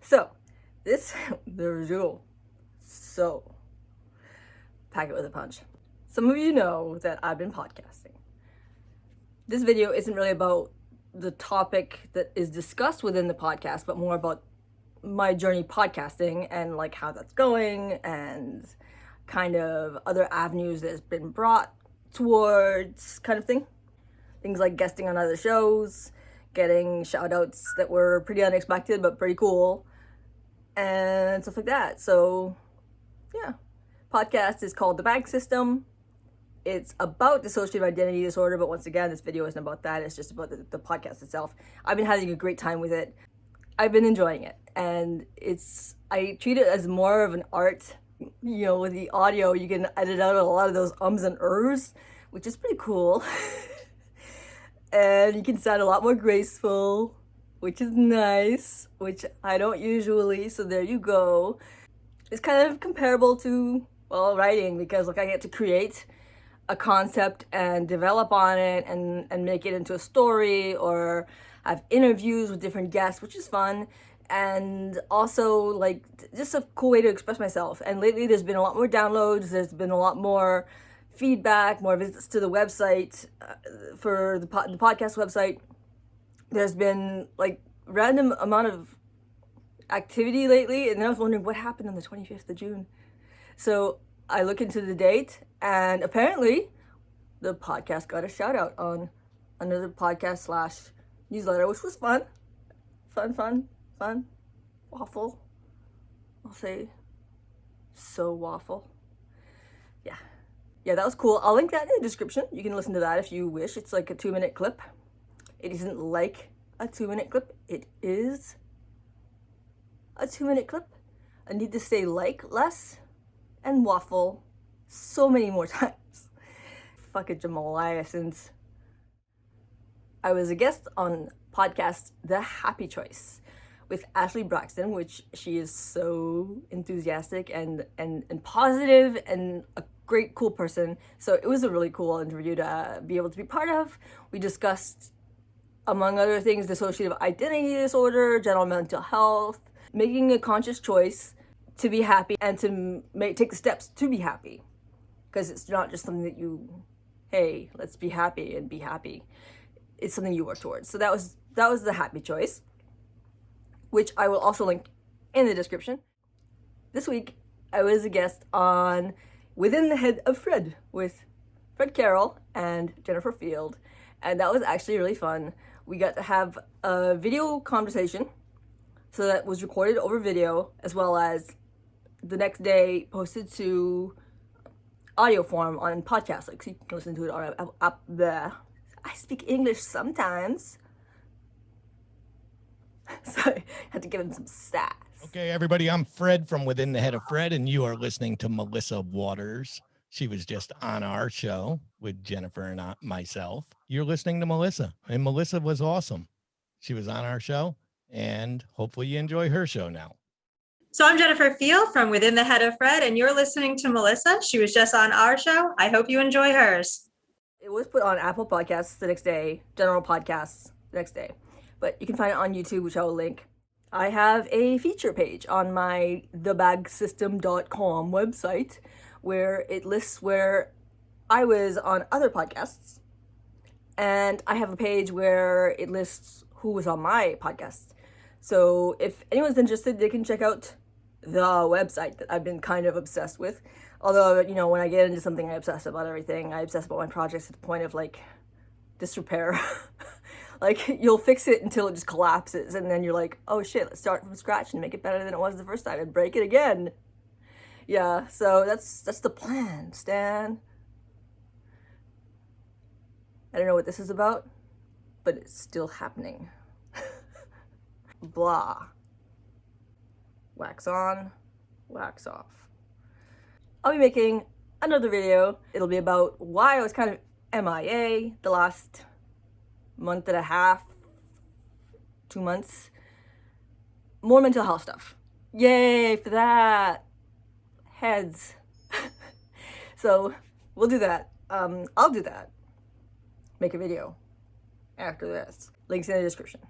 So, the review. So, pack it with a punch. Some of you know that I've been podcasting. This video isn't really about the topic that is discussed within the podcast, but more about my journey podcasting and like how that's going and kind of other avenues that's been brought towards kind of thing. Things like guesting on other shows, getting shout outs that were pretty unexpected but pretty cool, and stuff like that. So yeah, podcast is called The Bag System. It's about dissociative identity disorder, but once again, this video isn't about that. It's just about the podcast itself. I've been having a great time with it. I've been enjoying it, and I treat it as more of an art. You know, with the audio, you can edit out a lot of those ums and ers, which is pretty cool. And you can sound a lot more graceful, which is nice, which I don't usually, so there you go. It's kind of comparable to, well, writing, because like I get to create a concept and develop on it and make it into a story, or have interviews with different guests, which is fun. And also like just a cool way to express myself. And lately there's been a lot more downloads, there's been a lot more feedback, more visits to the website, for the podcast website. There's been like random amount of activity lately, and then I was wondering what happened on the 25th of June. So I look into the date, and apparently the podcast got a shout out on another podcast / newsletter, which was fun. Waffle. I'll say so waffle. Yeah, that was cool. I'll link that in the description. You can listen to that if you wish. It's like a 2-minute clip. It isn't like a 2-minute clip. It is a 2-minute clip. I need to say like less and waffle so many more times. Fucking Jamaliah, since I was a guest on podcast The Happy Choice with Ashley Braxton, which she is so enthusiastic and positive and a great, cool person. So it was a really cool interview to be able to be part of. We discussed, among other things, dissociative identity disorder, general mental health, making a conscious choice to be happy and to take the steps to be happy. Because it's not just something that you, hey, let's be happy and be happy. It's something you work towards. So that was The Happy Choice, which I will also link in the description. This week, I was a guest on Within the Head of Fred with Fred Carroll and Jennifer Field, and that was actually really fun. We got to have a video conversation, so that was recorded over video, as well as the next day posted to audio form on podcast, like so you can listen to it on up there. I speak English sometimes. Sorry, I had to give him some sass. Okay, everybody, I'm Fred from Within the Head of Fred, and you are listening to Melissa Waters. She was just on our show with Jennifer and myself. You're listening to Melissa, and Melissa was awesome. She was on our show, and hopefully you enjoy her show now. So I'm Jennifer Field from Within the Head of Fred, and you're listening to Melissa. She was just on our show. I hope you enjoy hers. It was put on Apple Podcasts the next day, General Podcasts the next day. But you can find it on YouTube, which I will link. I have a feature page on my thebagsystem.com website where it lists where I was on other podcasts. And I have a page where it lists who was on my podcast. So if anyone's interested, they can check out the website that I've been kind of obsessed with. Although, you know, when I get into something, I obsess about everything. I obsess about my projects to the point of like disrepair. Like, you'll fix it until it just collapses, and then you're like, oh shit, let's start from scratch and make it better than it was the first time and break it again. Yeah, so that's the plan, Stan. I don't know what this is about, but it's still happening. Blah. Wax on, wax off. I'll be making another video. It'll be about why I was kind of MIA the last month and a half, 2 months. More mental health stuff. Yay for that. Heads. So we'll do that. I'll do that. Make a video after this. Links in the description.